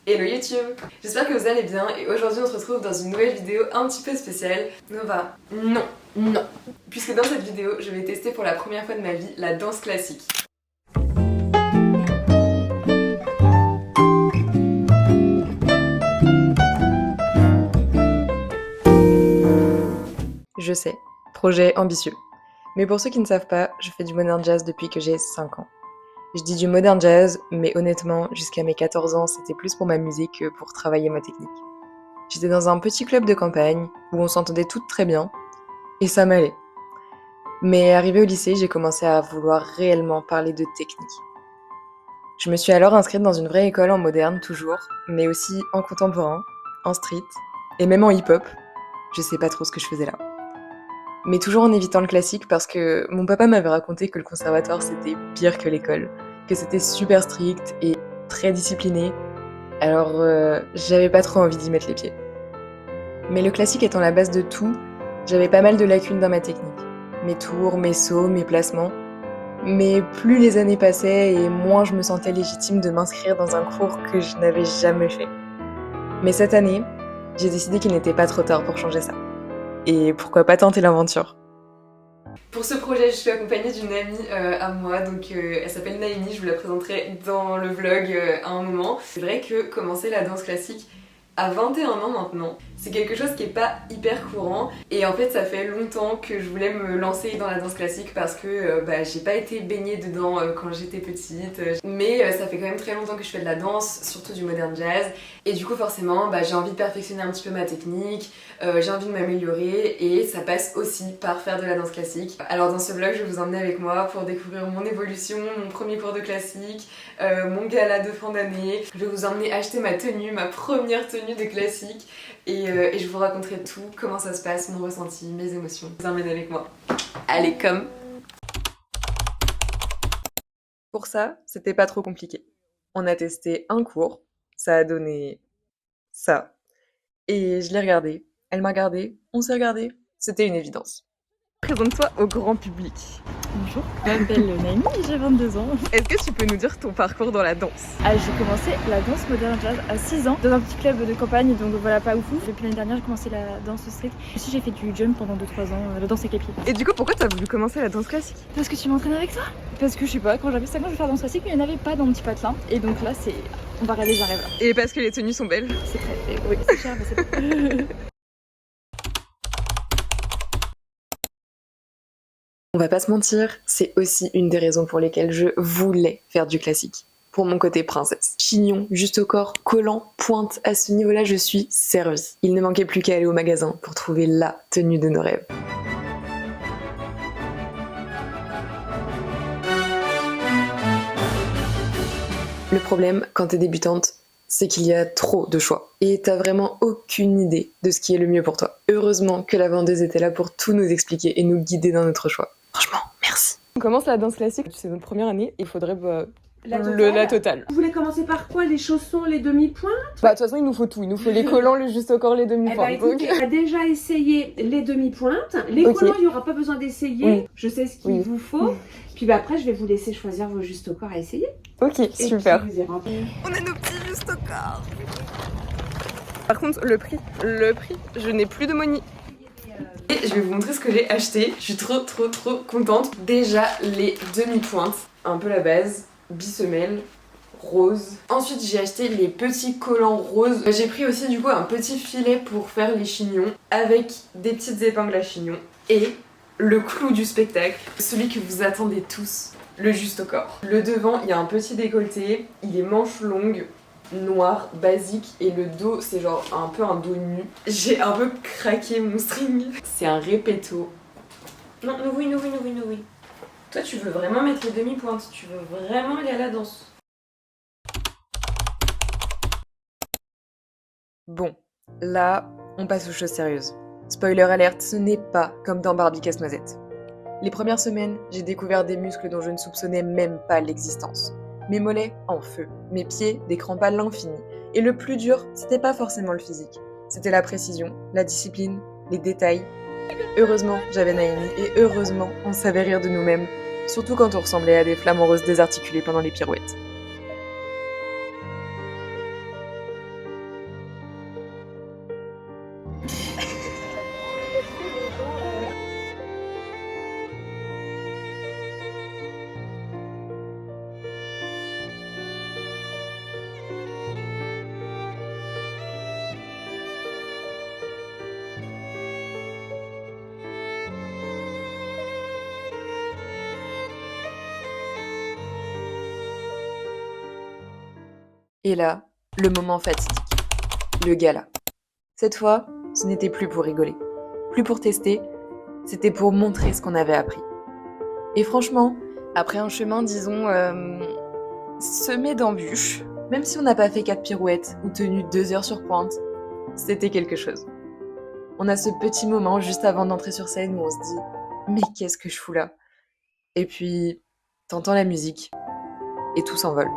Hello YouTube! J'espère que vous allez bien et aujourd'hui on se retrouve dans une nouvelle vidéo un petit peu spéciale. Nova, non. Puisque dans cette vidéo, je vais tester pour la première fois de ma vie la danse classique. Je sais, projet ambitieux. Mais pour ceux qui ne savent pas, je fais du modern jazz depuis que j'ai 5 ans. Je dis du modern jazz, mais honnêtement, jusqu'à mes 14 ans, c'était plus pour m'amuser que pour travailler ma technique. J'étais dans un petit club de campagne, où on s'entendait toutes très bien, et ça m'allait. Mais arrivé au lycée, j'ai commencé à vouloir réellement parler de technique. Je me suis alors inscrite dans une vraie école en moderne, toujours, mais aussi en contemporain, en street, et même en hip-hop. Je sais pas trop ce que je faisais là. Mais toujours en évitant le classique parce que mon papa m'avait raconté que le conservatoire c'était pire que l'école, que c'était super strict et très discipliné, alors j'avais pas trop envie d'y mettre les pieds. Mais le classique étant la base de tout, j'avais pas mal de lacunes dans ma technique. Mes tours, mes sauts, mes placements. Mais plus les années passaient et moins je me sentais légitime de m'inscrire dans un cours que je n'avais jamais fait. Mais cette année, j'ai décidé qu'il n'était pas trop tard pour changer ça. Et pourquoi pas tenter l'aventure? Pour ce projet, je suis accompagnée d'une amie à moi, donc elle s'appelle Naïmi, je vous la présenterai dans le vlog à un moment. C'est vrai que commencer la danse classique à 21 ans maintenant, c'est quelque chose qui est pas hyper courant et en fait ça fait longtemps que je voulais me lancer dans la danse classique parce que j'ai pas été baignée dedans quand j'étais petite, mais ça fait quand même très longtemps que je fais de la danse, surtout du modern jazz, et du coup forcément j'ai envie de perfectionner un petit peu ma technique, j'ai envie de m'améliorer et ça passe aussi par faire de la danse classique. Alors dans ce vlog je vais vous emmener avec moi pour découvrir mon évolution, mon premier cours de classique, mon gala de fin d'année. Je vais vous emmener acheter ma tenue, ma première tenue de classique et je vous raconterai tout, comment ça se passe, mon ressenti, mes émotions. Je vous emmène avec moi. Allez, comme! Pour ça, c'était pas trop compliqué. On a testé un cours, ça a donné ça. Et je l'ai regardé, elle m'a regardé, on s'est regardé, c'était une évidence. Présente-toi au grand public. Bonjour, je m'appelle Naïmi, j'ai 22 ans. Est-ce que tu peux nous dire ton parcours dans la danse? J'ai commencé la danse moderne jazz à 6 ans dans un petit club de campagne, donc voilà, pas ouf. Depuis l'année dernière, j'ai commencé la danse street. Aussi, j'ai fait du jump pendant 2-3 ans, la danse avec les pieds. Et du coup, pourquoi t'as voulu commencer la danse classique? Parce que tu m'entraînes avec toi. Parce que je sais pas, quand j'avais 5 ans, je voulais faire danse classique, mais il n'y en avait pas dans mon petit patelin. Et donc là, on va réaliser un rêve là. Et parce que les tenues sont belles? C'est très... Oui, c'est cher, mais c'est On va pas se mentir, c'est aussi une des raisons pour lesquelles je voulais faire du classique. Pour mon côté princesse. Chignon, juste au corps, collant, pointe, à ce niveau-là, je suis servie. Il ne manquait plus qu'à aller au magasin pour trouver la tenue de nos rêves. Le problème, quand t'es débutante, c'est qu'il y a trop de choix. Et t'as vraiment aucune idée de ce qui est le mieux pour toi. Heureusement que la vendeuse était là pour tout nous expliquer et nous guider dans notre choix. Franchement, merci. On commence la danse classique, c'est notre première année, il faudrait la totale. Vous voulez commencer par quoi? Les chaussons, les demi-points? Bah de toute façon il nous faut tout, il nous faut les collants, le juste au corps, les demi-points. Écoutez, on a déjà essayé les demi-pointes. Les collants, il n'y aura pas besoin d'essayer. Oui. Je sais ce qu'il vous faut. Puis après, je vais vous laisser choisir vos justes au corps à essayer. Ok, Et super. puis, vous irez On a nos petits justes au corps. Par contre, le prix, je n'ai plus de money. Et je vais vous montrer ce que j'ai acheté. Je suis trop contente. Déjà les demi-pointes, un peu la base, bisemelle, rose. Ensuite j'ai acheté les petits collants roses. J'ai pris aussi du coup un petit filet pour faire les chignons avec des petites épingles à chignons. Et le clou du spectacle, celui que vous attendez tous, le juste au corps. Le devant, il y a un petit décolleté, il est manche longue, noir, basique, et le dos, c'est genre un peu un dos nu. J'ai un peu craqué mon string. C'est un répéto. Non, oui. Toi, tu veux vraiment mettre les demi-pointes, tu veux vraiment aller à la danse. Bon, là, on passe aux choses sérieuses. Spoiler alerte, ce n'est pas comme dans Barbie Casse-Noisette. Les premières semaines, j'ai découvert des muscles dont je ne soupçonnais même pas l'existence. Mes mollets en feu, mes pieds des crampes à l'infini. Et le plus dur, c'était pas forcément le physique. C'était la précision, la discipline, les détails. Heureusement, j'avais Naïmi et heureusement, on savait rire de nous-mêmes. Surtout quand on ressemblait à des flamants roses désarticulées pendant les pirouettes. Et là, le moment fatidique. Le gala. Cette fois, ce n'était plus pour rigoler, plus pour tester, c'était pour montrer ce qu'on avait appris. Et franchement, après un chemin, disons, semé d'embûches, même si on n'a pas fait 4 pirouettes ou tenu 2 heures sur pointe, c'était quelque chose. On a ce petit moment juste avant d'entrer sur scène où on se dit « Mais qu'est-ce que je fous là ?» Et puis, t'entends la musique et tout s'envole.